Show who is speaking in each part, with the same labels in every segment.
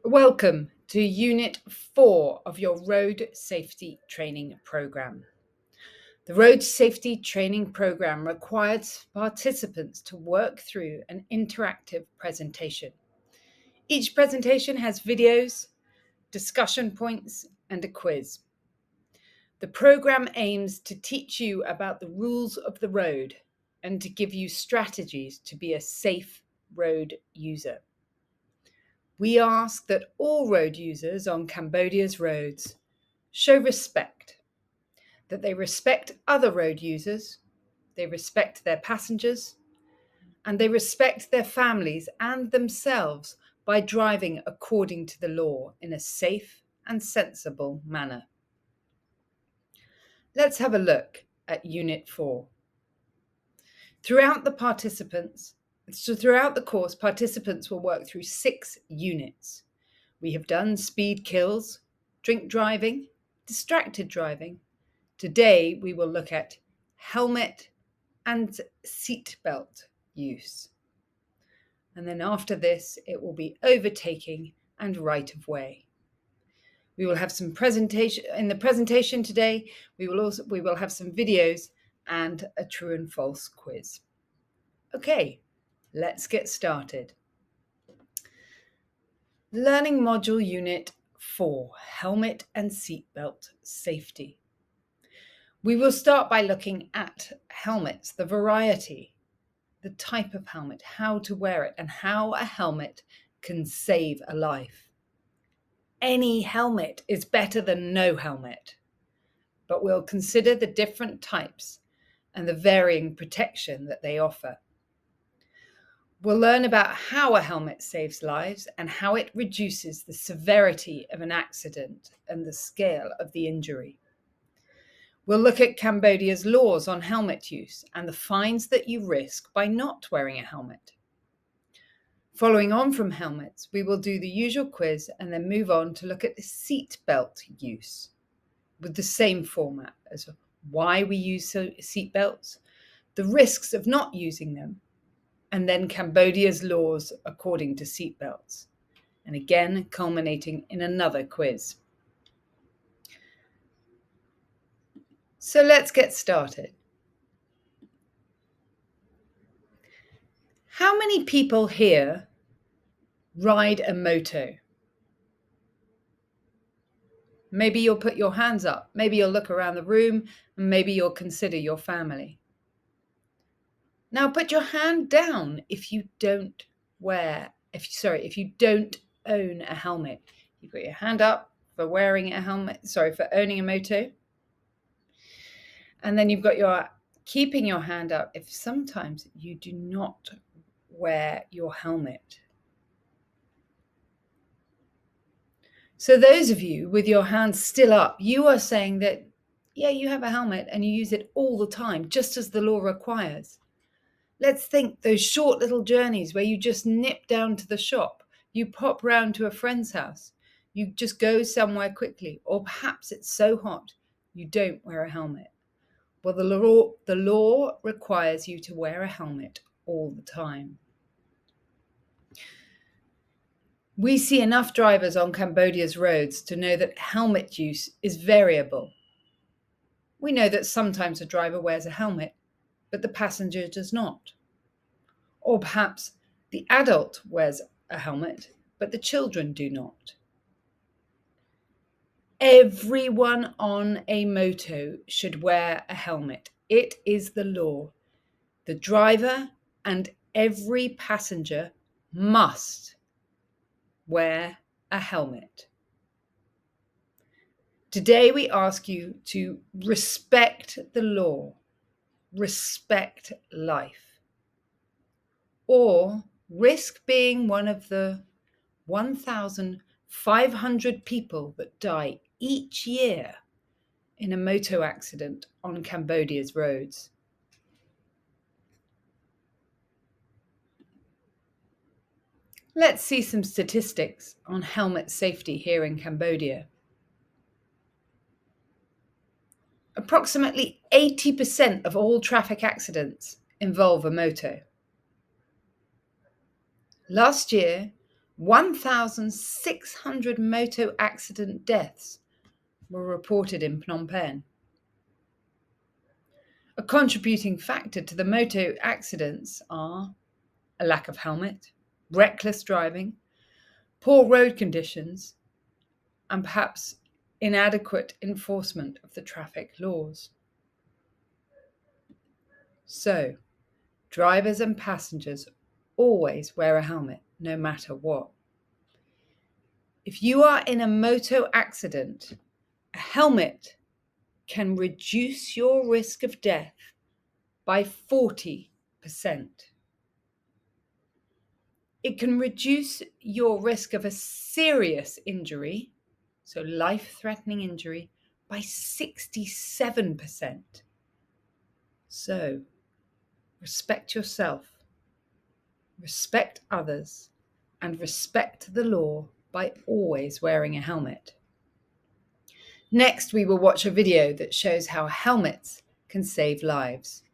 Speaker 1: Welcome to Unit 4 of your Road Safety Training Program. The Road Safety Training Program requires participants to work through an interactive presentation. Each presentation has videos, discussion points, and a quiz. The program aims to teach you about the rules of the road and to give you strategies to be a safe road user. We ask that all road users on Cambodia's roads show respect, that they respect other road users, they respect their passengers, and they respect their families and themselves by driving according to the law in a safe and sensible manner. Let's have a look at Unit 4. Throughout the course, participants will work through 6 units. We have done speed kills, drink driving, distracted driving. Today we will look at helmet and seatbelt use. And then after this, it will be overtaking and right of way. We will have some presentation. In the presentation today, we will have some videos and a true and false quiz. Okay, let's get started. Learning Module Unit 4, Helmet and Seatbelt Safety. We will start by looking at helmets, the variety, the type of helmet, how to wear it, and how a helmet can save a life. Any helmet is better than no helmet, but we'll consider the different types and the varying protection that they offer. We'll learn about how a helmet saves lives and how it reduces the severity of an accident and the scale of the injury. We'll look at Cambodia's laws on helmet use and the fines that you risk by not wearing a helmet. Following on from helmets, we will do the usual quiz and then move on to look at the seat belt use with the same format as why we use seat belts, the risks of not using them, and then Cambodia's laws according to seat belts, and again culminating in another quiz. So let's get started. How many people here ride a moto? Maybe you'll put your hands up, maybe you'll look around the room, and maybe you'll consider your family. Now put your hand down if you don't own a helmet. You put your hand up for wearing a helmet, for owning a moto. And then you've got keeping your hand up if sometimes you do not wear your helmet. So those of you with your hands still up, you are saying that, yeah, you have a helmet and you use it all the time, just as the law requires. Let's think those short little journeys where you just nip down to the shop, you pop round to a friend's house, you just go somewhere quickly, or perhaps it's so hot you don't wear a helmet. Well, the law requires you to wear a helmet all the time. We see enough drivers on Cambodia's roads to know that helmet use is variable. We know that sometimes a driver wears a helmet, but the passenger does not. Or perhaps the adult wears a helmet, but the children do not. Everyone on a moto should wear a helmet. It is the law. The driver and every passenger must wear a helmet. Today we ask you to respect the law, respect life, or risk being one of the 1,500 people that die each year in a moto accident on Cambodia's roads. Let's see some statistics on helmet safety here in Cambodia. Approximately 80% of all traffic accidents involve a moto. Last year, 1,600 motor accident deaths were reported in Phnom Penh. A contributing factor to the motor accidents are a lack of helmet, reckless driving, poor road conditions, and perhaps inadequate enforcement of the traffic laws. So, drivers and passengers always wear a helmet, no matter what. If you are in a motor accident, a helmet can reduce your risk of death by 40%. It can reduce your risk of a serious injury, so life-threatening injury, by 67%. So, respect yourself, respect others, and respect the law by always wearing a helmet. Next, we will watch a video that shows how helmets can save lives.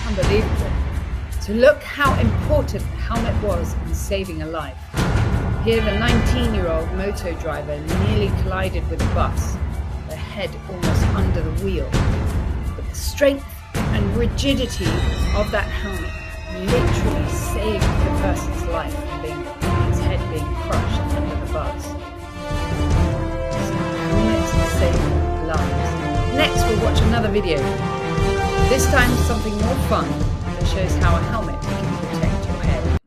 Speaker 1: Unbelievable. So look how important the helmet was in saving a life. Here the 19-year-old moto driver nearly collided with a bus, her head almost under the wheel. But the strength and rigidity of that helmet literally saved the person's life from his head being crushed under the bus. So helmets save lives. Next we'll watch another video. This time something more fun that shows how a helmet can protect your head.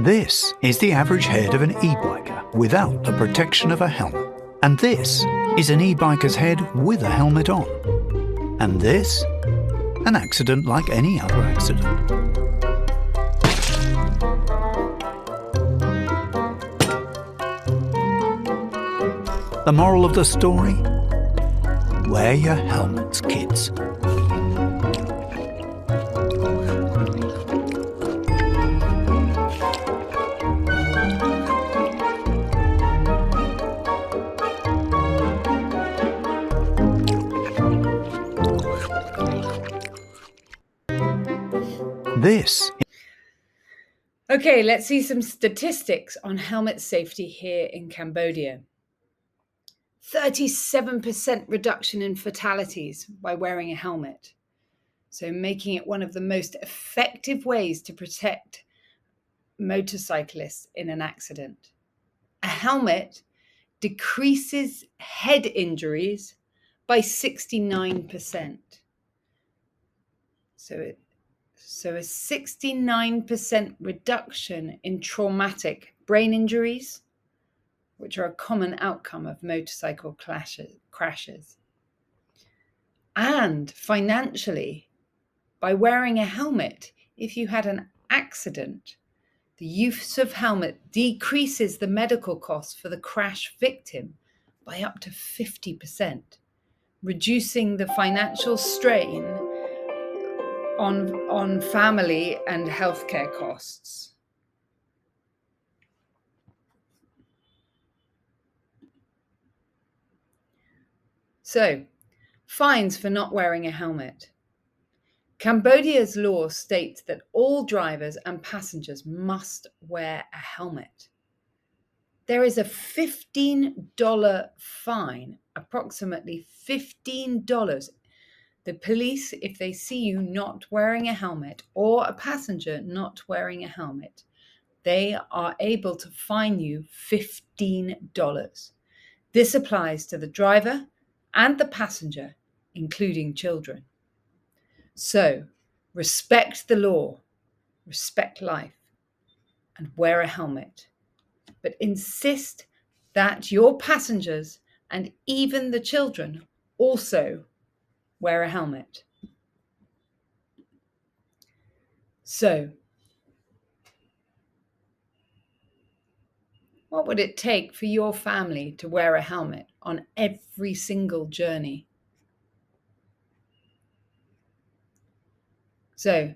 Speaker 2: This is the average head of an e-biker without the protection of a helmet. And this is an e-biker's head with a helmet on. And this, an accident like any other accident. The moral of the story? Wear your helmets, kids. This.
Speaker 1: Okay, let's see some statistics on helmet safety here in Cambodia. 37% reduction in fatalities by wearing a helmet. So making it one of the most effective ways to protect motorcyclists in an accident. A helmet decreases head injuries by 69%. So a 69% reduction in traumatic brain injuries, which are a common outcome of motorcycle crashes. And financially, by wearing a helmet, if you had an accident, the use of helmet decreases the medical costs for the crash victim by up to 50%, reducing the financial strain on family and healthcare costs. So, fines for not wearing a helmet. Cambodia's law states that all drivers and passengers must wear a helmet. There is a $15 fine, approximately $15 The police, if they see you not wearing a helmet or a passenger not wearing a helmet, they are able to fine you $15. This applies to the driver and the passenger, including children. So, respect the law, respect life, and wear a helmet. But insist that your passengers and even the children also wear a helmet. So, what would it take for your family to wear a helmet on every single journey? So,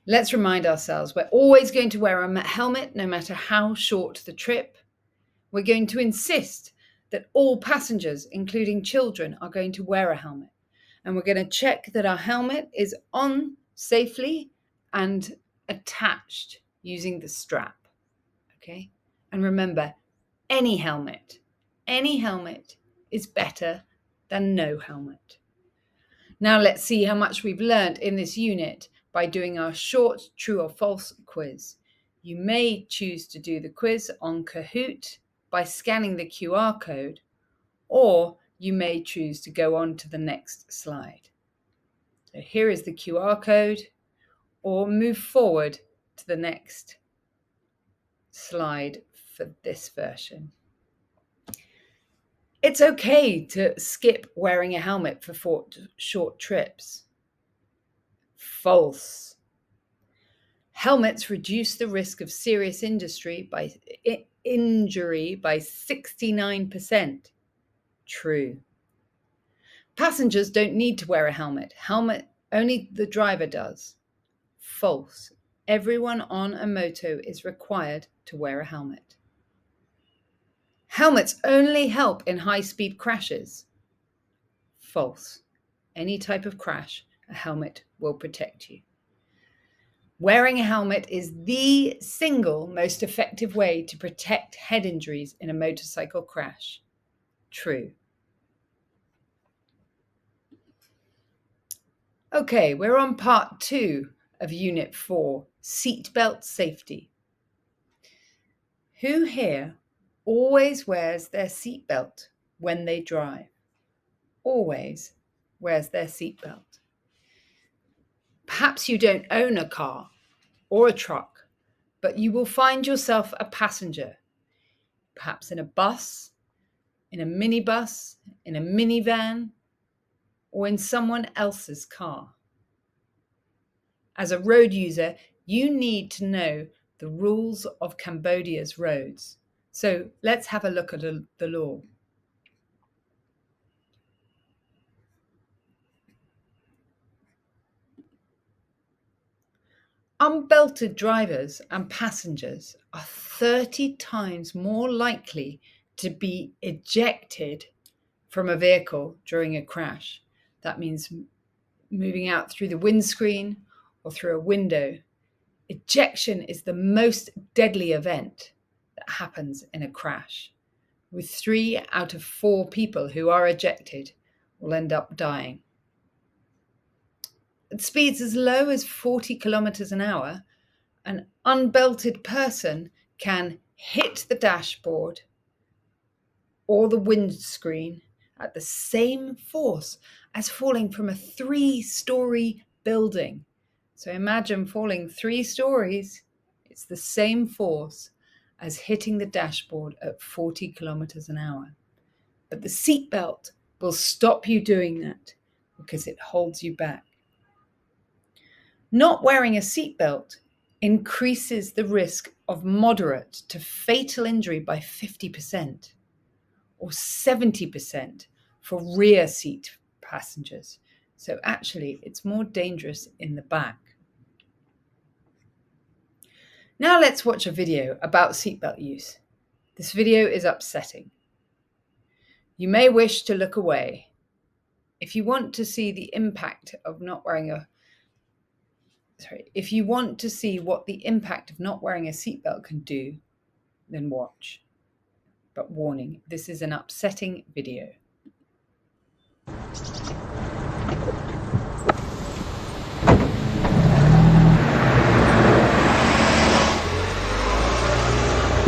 Speaker 1: let's remind ourselves we're always going to wear a helmet no matter how short the trip. We're going to insist that all passengers, including children, are going to wear a helmet. And we're going to check that our helmet is on safely and attached using the strap. Okay? And remember, any helmet is better than no helmet. Now let's see how much we've learned in this unit by doing our short true or false quiz. You may choose to do the quiz on Kahoot by scanning the QR code, or you may choose to go on to the next slide. So here is the QR code, or move forward to the next slide for this version. It's okay to skip wearing a helmet for short trips. False. Helmets reduce the risk of serious injury by 69%. True. Passengers don't need to wear a helmet. Only the driver does. False. Everyone on a moto is required to wear a helmet. Helmets only help in high-speed crashes. False. Any type of crash, a helmet will protect you. Wearing a helmet is the single most effective way to protect head injuries in a motorcycle crash. True. Okay, we're on part 2 of Unit 4, Seatbelt Safety. Who here always wears their seatbelt when they drive? Always wears their seatbelt. Perhaps you don't own a car or a truck, but you will find yourself a passenger, perhaps in a bus, in a minibus, in a minivan, or in someone else's car. As a road user, you need to know the rules of Cambodia's roads. So let's have a look at the law. Unbelted drivers and passengers are 30 times more likely to be ejected from a vehicle during a crash. That means moving out through the windscreen or through a window. Ejection is the most deadly event that happens in a crash, with 3 out of 4 people who are ejected will end up dying. At speeds as low as 40 kilometers an hour, an unbelted person can hit the dashboard or the windscreen at the same force as falling from a 3-story building. So imagine falling 3 stories. It's the same force as hitting the dashboard at 40 kilometers an hour. But the seatbelt will stop you doing that because it holds you back. Not wearing a seatbelt increases the risk of moderate to fatal injury by 50% or 70% for rear seat passengers. So actually, it's more dangerous in the back. Now let's watch a video about seatbelt use. This video is upsetting. You may wish to look away. If you want to see the impact of not wearing a If you want to see what the impact of not wearing a seatbelt can do, then watch. But warning, this is an upsetting video.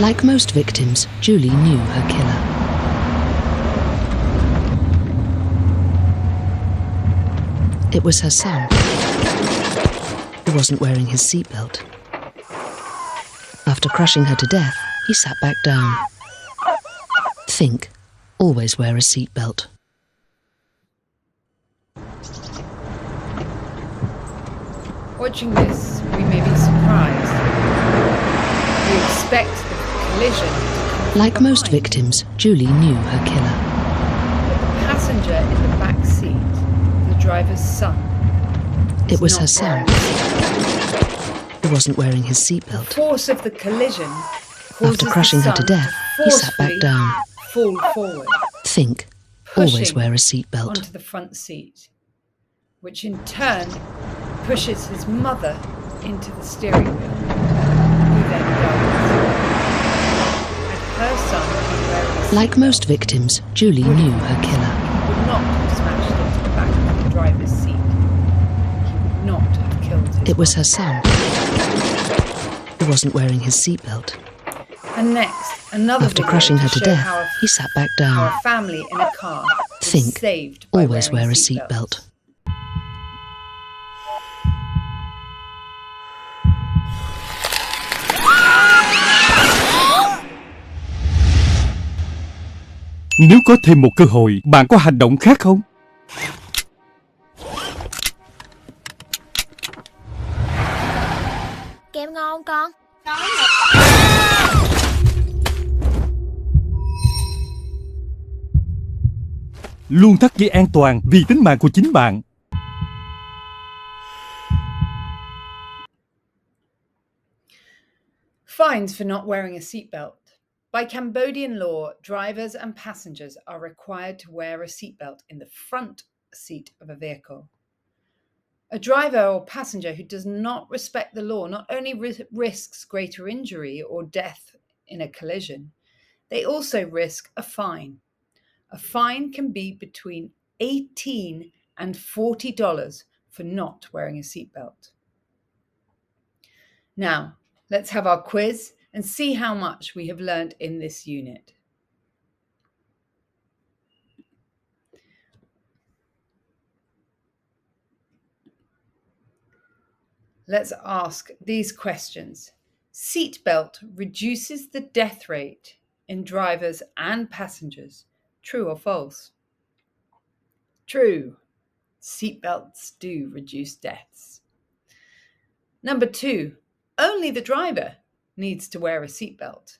Speaker 3: Like most victims, Julie knew her killer. It was her son. He wasn't wearing his seatbelt. After crushing her to death, he sat back down. Think, always wear a seatbelt.
Speaker 1: Watching this, we may be surprised. We expect the collision to come
Speaker 3: Like
Speaker 1: from
Speaker 3: most
Speaker 1: behind.
Speaker 3: victims, Julie knew her killer.
Speaker 1: But the passenger in the back seat, the driver's son,
Speaker 3: It was her
Speaker 1: not
Speaker 3: son.
Speaker 1: wearing a seatbelt.
Speaker 3: He wasn't wearing his
Speaker 1: The
Speaker 3: seatbelt.
Speaker 1: force of the collision causes
Speaker 3: After crushing
Speaker 1: the
Speaker 3: her to
Speaker 1: son
Speaker 3: death, he sat back
Speaker 1: forcefully
Speaker 3: down.
Speaker 1: fall forward,
Speaker 3: Think, always
Speaker 1: pushing
Speaker 3: wear a seatbelt.
Speaker 1: onto the front seat, which in turn pushes his mother into the steering wheel, who then dies. Had her son been wearing a
Speaker 3: Like
Speaker 1: seatbelt,
Speaker 3: most victims, Julie knew her killer.
Speaker 1: he would not have smashed into the back of the driver's seat. He would not have killed his
Speaker 3: It was her
Speaker 1: mother.
Speaker 3: son. He wasn't wearing his seatbelt.
Speaker 1: And next, another
Speaker 3: After
Speaker 1: video
Speaker 3: crushing her to
Speaker 1: show
Speaker 3: death,
Speaker 1: how
Speaker 3: he sat back
Speaker 1: how
Speaker 3: down.
Speaker 1: a family in a car was
Speaker 3: Think,
Speaker 1: saved by
Speaker 3: always
Speaker 1: wearing
Speaker 3: wear a
Speaker 1: seatbelts.
Speaker 3: seatbelt.
Speaker 4: Nếu có thêm một cơ hội, bạn có hành động khác không?
Speaker 5: Kem ngon con.
Speaker 4: Luôn thắt dây an toàn vì tính mạng của chính bạn.
Speaker 1: Fines for not wearing a seatbelt. By Cambodian law, drivers and passengers are required to wear a seatbelt in the front seat of a vehicle. A driver or passenger who does not respect the law not only risks greater injury or death in a collision, they also risk a fine. A fine can be between $18 and $40 for not wearing a seatbelt. Now, let's have our quiz and see how much we have learned in this unit. Let's ask these questions. Seatbelt reduces the death rate in drivers and passengers. True or false? True. Seatbelts do reduce deaths. Number 2, only the driver needs to wear a seatbelt.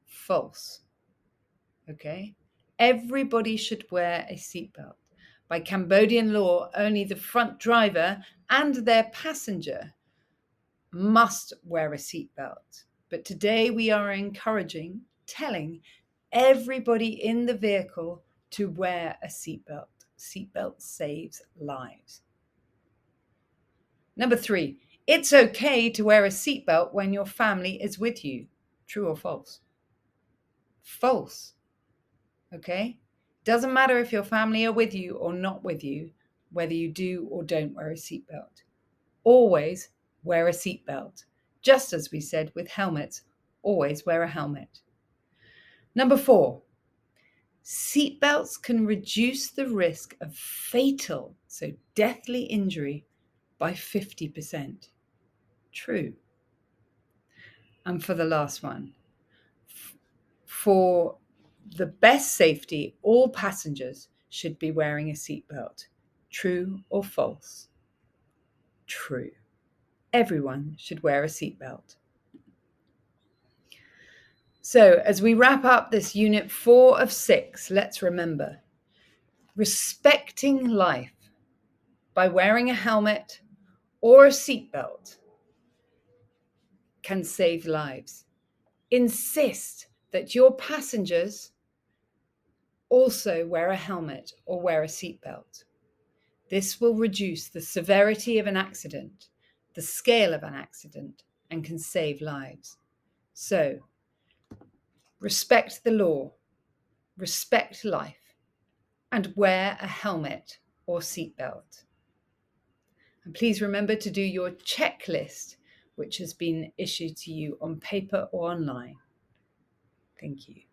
Speaker 1: False. Okay. Everybody should wear a seatbelt. By Cambodian law, only the front driver and their passenger must wear a seatbelt. But today we are telling everybody in the vehicle to wear a seatbelt. Seatbelt saves lives. Number 3, it's okay to wear a seatbelt when your family is with you. True or false? False. Okay? Doesn't matter if your family are with you or not with you, whether you do or don't wear a seatbelt. Always wear a seatbelt. Just as we said with helmets, always wear a helmet. Number 4, seatbelts can reduce the risk of fatal, so deathly injury by 50%. True. And for the last one, for the best safety, all passengers should be wearing a seatbelt. True or false? True. Everyone should wear a seatbelt. So as we wrap up this unit 4 of 6, let's remember, respecting life by wearing a helmet or a seatbelt can save lives. Insist that your passengers also wear a helmet or wear a seatbelt. This will reduce the severity of an accident, the scale of an accident, and can save lives. So, respect the law, respect life, and wear a helmet or seatbelt. And please remember to do your checklist which has been issued to you on paper or online. Thank you.